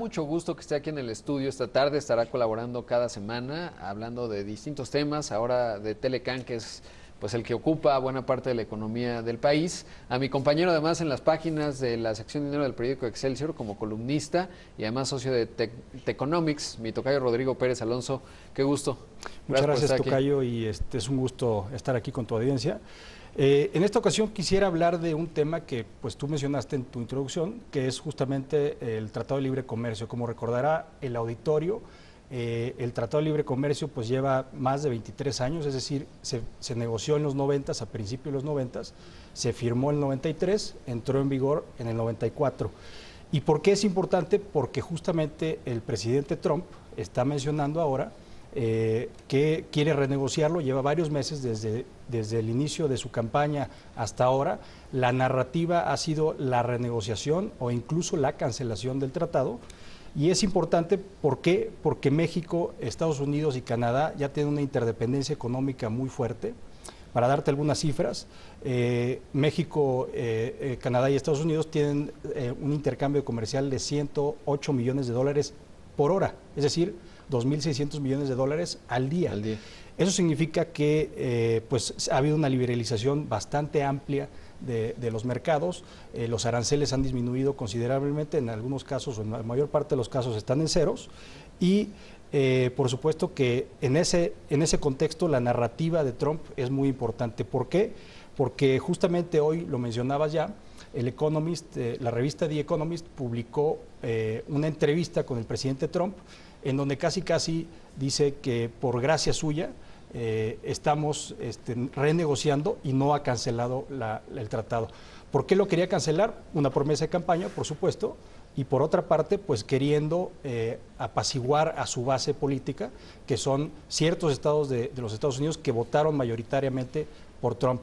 Mucho gusto que esté aquí en el estudio esta tarde, estará colaborando cada semana, hablando de distintos temas, ahora de Telecán, que es pues el que ocupa buena parte de la economía del país. A mi compañero además en las páginas de la sección de dinero del periódico Excelsior como columnista y además socio de Teconomics, mi tocayo Rodrigo Pérez Alonso. Qué gusto. Muchas gracias, tocayo, y es un gusto estar aquí con tu audiencia. En esta ocasión quisiera hablar de un tema que pues tú mencionaste en tu introducción, que es justamente el Tratado de Libre Comercio. Como recordará el auditorio, el Tratado de Libre Comercio pues lleva más de 23 años, es decir, se negoció en los 90, a principios de los 90, se firmó en el 93, entró en vigor en el 94. ¿Y por qué es importante? Porque justamente el presidente Trump está mencionando ahora que quiere renegociarlo, lleva varios meses desde el inicio de su campaña hasta ahora. La narrativa ha sido la renegociación o incluso la cancelación del tratado, y es importante porque México, Estados Unidos y Canadá ya tienen una interdependencia económica muy fuerte. Para darte algunas cifras, México, Canadá y Estados Unidos tienen un intercambio comercial de 108 millones de dólares por hora, es decir, 2.600 millones de dólares al día. Eso significa que pues ha habido una liberalización bastante amplia de los mercados. Los aranceles han disminuido considerablemente, en algunos casos, o en la mayor parte de los casos, están en ceros, y por supuesto que en ese contexto la narrativa de Trump es muy importante. ¿Por qué? Porque justamente hoy, lo mencionabas ya, el Economist, la revista The Economist publicó una entrevista con el presidente Trump, en donde casi dice que por gracia suya estamos renegociando y no ha cancelado el tratado. ¿Por qué lo quería cancelar? Una promesa de campaña, por supuesto, y por otra parte, pues queriendo apaciguar a su base política, que son ciertos estados de los Estados Unidos que votaron mayoritariamente por Trump.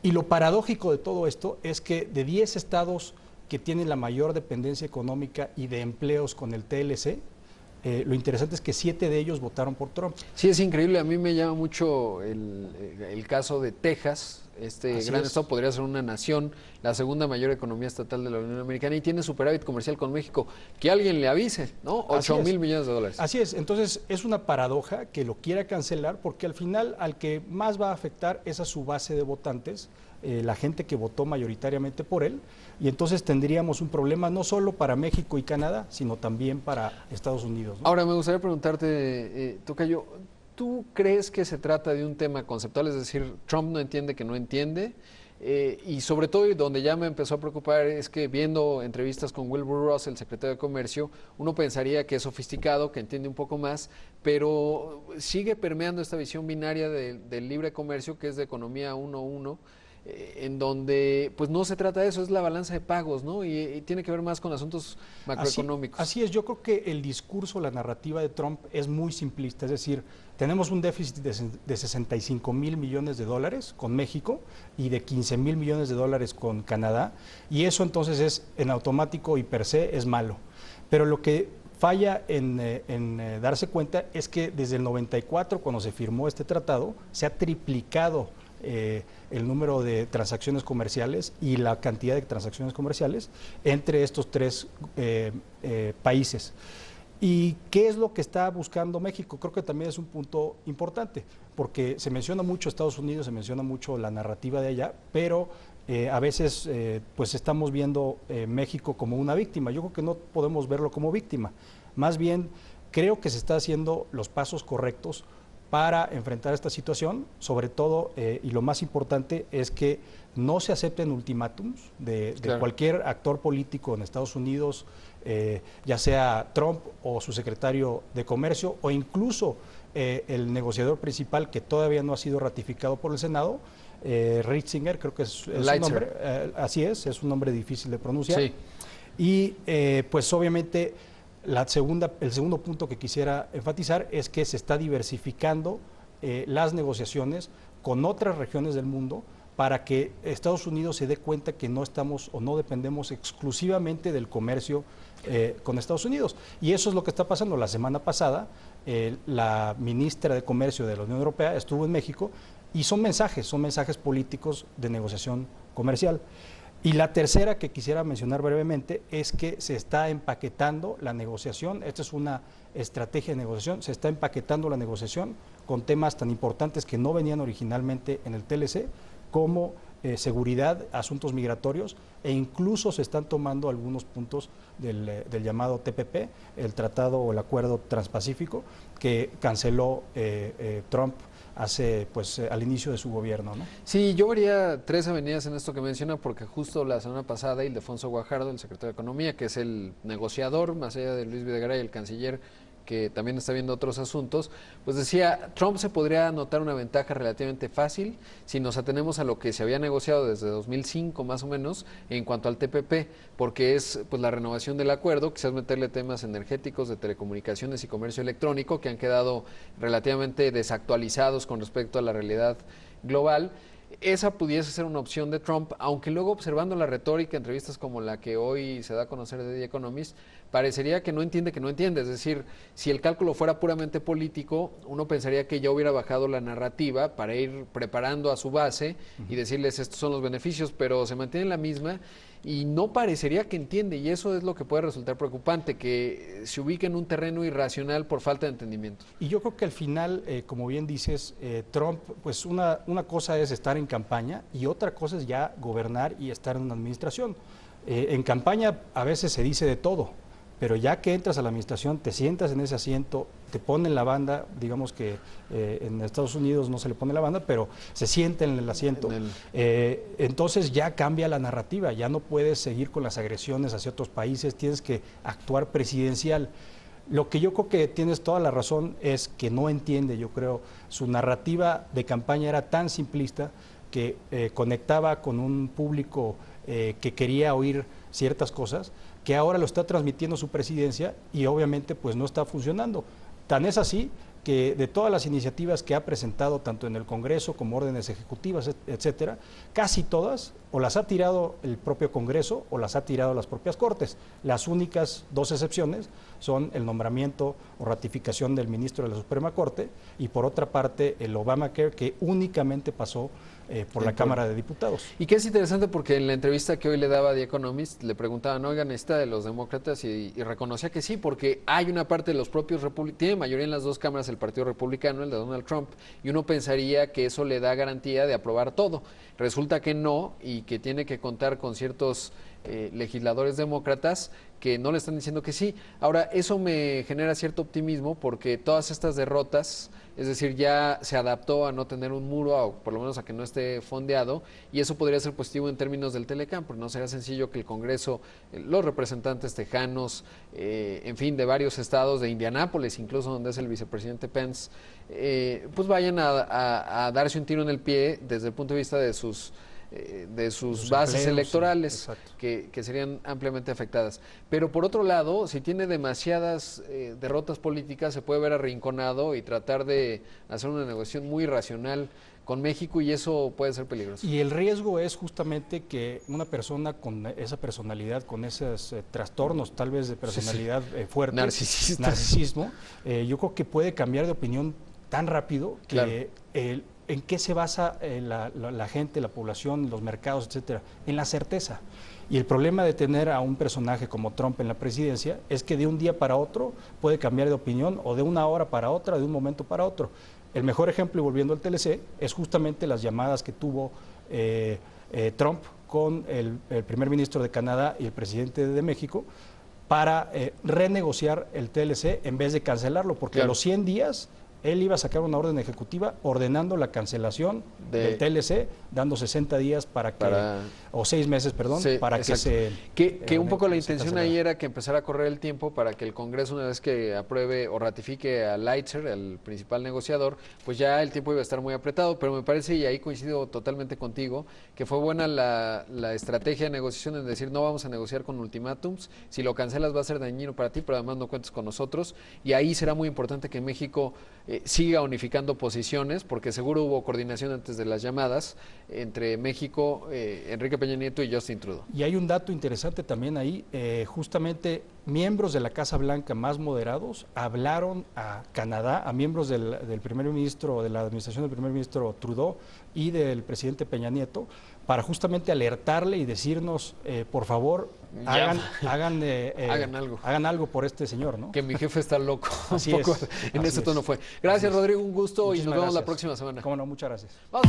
Y lo paradójico de todo esto es que de 10 estados que tienen la mayor dependencia económica y de empleos con el TLC, lo interesante es que 7 de ellos votaron por Trump. Sí, es increíble. A mí me llama mucho el caso de Texas. Gran estado podría ser una nación, la segunda mayor economía estatal de la Unión Americana, y tiene superávit comercial con México. Que alguien le avise, ¿no? 8,000 millones de dólares. Así es. Entonces, es una paradoja que lo quiera cancelar, porque al final al que más va a afectar es a su base de votantes, la gente que votó mayoritariamente por él, y entonces tendríamos un problema no solo para México y Canadá, sino también para Estados Unidos, ¿no? Ahora, me gustaría preguntarte, tocayo, ¿tú crees que se trata de un tema conceptual? Es decir, Trump no entiende que no entiende, y sobre todo, y donde ya me empezó a preocupar, es que viendo entrevistas con Wilbur Ross, el secretario de Comercio, uno pensaría que es sofisticado, que entiende un poco más, pero sigue permeando esta visión binaria del libre comercio, que es de economía 1-1, en donde pues no se trata de eso, es la balanza de pagos, ¿no? Y tiene que ver más con asuntos macroeconómicos. Así es, yo creo que el discurso, la narrativa de Trump es muy simplista, es decir, tenemos un déficit de 65,000 millones de dólares con México y de 15,000 millones de dólares con Canadá, y eso entonces es en automático y per se es malo. Pero lo que falla en darse cuenta es que desde el 94, cuando se firmó este tratado, se ha triplicado el número de transacciones comerciales y la cantidad de transacciones comerciales entre estos tres países. ¿Y qué es lo que está buscando México? Creo que también es un punto importante, porque se menciona mucho Estados Unidos, se menciona mucho la narrativa de allá, pero a veces pues estamos viendo México como una víctima. Yo creo que no podemos verlo como víctima. Más bien, creo que se está haciendo los pasos correctos para enfrentar esta situación, sobre todo, y lo más importante es que no se acepten ultimátums de cualquier actor político en Estados Unidos, ya sea Trump o su secretario de Comercio, o incluso el negociador principal, que todavía no ha sido ratificado por el Senado, Ritzinger, creo que es su nombre, así es un nombre difícil de pronunciar. Sí. Y pues obviamente el segundo punto que quisiera enfatizar es que se está diversificando las negociaciones con otras regiones del mundo para que Estados Unidos se dé cuenta que no estamos o no dependemos exclusivamente del comercio con Estados Unidos. Y eso es lo que está pasando. La semana pasada, la ministra de Comercio de la Unión Europea estuvo en México, y son mensajes políticos de negociación comercial. Y la tercera que quisiera mencionar brevemente es que se está empaquetando la negociación, esta es una estrategia de negociación, se está empaquetando la negociación con temas tan importantes que no venían originalmente en el TLC, como seguridad, asuntos migratorios, e incluso se están tomando algunos puntos del llamado TPP, el tratado o el acuerdo transpacífico que canceló Trump al inicio de su gobierno, ¿no? Sí, yo vería tres avenidas en esto que menciona, porque justo la semana pasada Ildefonso Guajardo, el secretario de Economía, que es el negociador, más allá de Luis Videgaray, el canciller, que también está viendo otros asuntos, pues decía, Trump se podría anotar una ventaja relativamente fácil si nos atenemos a lo que se había negociado desde 2005 más o menos en cuanto al TPP, porque es pues la renovación del acuerdo, quizás meterle temas energéticos, de telecomunicaciones y comercio electrónico que han quedado relativamente desactualizados con respecto a la realidad global. Esa pudiese ser una opción de Trump, aunque luego observando la retórica, entrevistas como la que hoy se da a conocer de The Economist, parecería que no entiende, es decir, si el cálculo fuera puramente político, uno pensaría que ya hubiera bajado la narrativa para ir preparando a su base y decirles estos son los beneficios, pero se mantiene la misma y no parecería que entiende, y eso es lo que puede resultar preocupante, que se ubique en un terreno irracional por falta de entendimiento. Y yo creo que al final, como bien dices, Trump, pues una cosa es estar en campaña y otra cosa es ya gobernar y estar en una administración. En campaña a veces se dice de todo, pero ya que entras a la administración, te sientas en ese asiento, te ponen la banda, digamos que en Estados Unidos no se le pone la banda, pero se sienta en el asiento. Entonces ya cambia la narrativa, ya no puedes seguir con las agresiones hacia otros países, tienes que actuar presidencial. Lo que yo creo que tienes toda la razón es que no entiende, yo creo, su narrativa de campaña era tan simplista que conectaba con un público que quería oír ciertas cosas, que ahora lo está transmitiendo su presidencia y obviamente pues no está funcionando. Tan es así que de todas las iniciativas que ha presentado tanto en el Congreso como órdenes ejecutivas, etcétera, casi todas o las ha tirado el propio Congreso o las ha tirado las propias Cortes. Las únicas dos excepciones son el nombramiento o ratificación del ministro de la Suprema Corte y por otra parte el Obamacare, que únicamente pasó por la Cámara de Diputados. Y que es interesante porque en la entrevista que hoy le daba a The Economist le preguntaban, oigan, ¿esta de los demócratas? Y reconocía que sí, porque hay una parte de los propios republicanos, tiene mayoría en las dos cámaras el Partido Republicano, el de Donald Trump, y uno pensaría que eso le da garantía de aprobar todo. Resulta que no, y que tiene que contar con ciertos legisladores demócratas que no le están diciendo que sí. Ahora, eso me genera cierto optimismo porque todas estas derrotas, es decir, ya se adaptó a no tener un muro, o por lo menos a que no esté fondeado, y eso podría ser positivo en términos del Telecam, porque no será sencillo que el Congreso, los representantes tejanos, en fin, de varios estados, de Indianápolis, incluso donde es el vicepresidente Pence, pues vayan a darse un tiro en el pie desde el punto de vista de sus bases empleos, electorales, que serían ampliamente afectadas. Pero por otro lado, si tiene demasiadas derrotas políticas, se puede ver arrinconado y tratar de hacer una negociación muy racional con México, y eso puede ser peligroso. Y el riesgo es justamente que una persona con esa personalidad, con esos trastornos tal vez de personalidad fuerte, narcisismo, yo creo que puede cambiar de opinión tan rápido que ¿en qué se basa la gente, la población, los mercados, etcétera? En la certeza. Y el problema de tener a un personaje como Trump en la presidencia es que de un día para otro puede cambiar de opinión, o de una hora para otra, de un momento para otro. El mejor ejemplo, y volviendo al TLC, es justamente las llamadas que tuvo Trump con el primer ministro de Canadá y el presidente de México para renegociar el TLC en vez de cancelarlo, porque a los 100 días él iba a sacar una orden ejecutiva ordenando la cancelación del TLC, dando 60 días o 6 meses, perdón, para exacto. que un poco la intención ahí era que empezara a correr el tiempo para que el Congreso, una vez que apruebe o ratifique a Leitzer, el principal negociador, pues ya el tiempo iba a estar muy apretado, pero me parece, y ahí coincido totalmente contigo, que fue buena la estrategia de negociación en decir, no vamos a negociar con ultimátums, si lo cancelas va a ser dañino para ti, pero además no cuentes con nosotros, y ahí será muy importante que México siga unificando posiciones, porque seguro hubo coordinación antes de las llamadas entre México, Enrique Peña Nieto y Justin Trudeau. Y hay un dato interesante también ahí, justamente miembros de la Casa Blanca más moderados hablaron a Canadá, a miembros del primer ministro, de la administración del primer ministro Trudeau y del presidente Peña Nieto, para justamente alertarle y decirnos, por favor, hagan algo por este señor, ¿no? Que mi jefe está loco. Así un poco es, en así ese es. tono fue. Gracias, Rodrigo, un gusto. Muchísimas y nos vemos gracias. la próxima semana. Cómo no, muchas gracias. Vamos.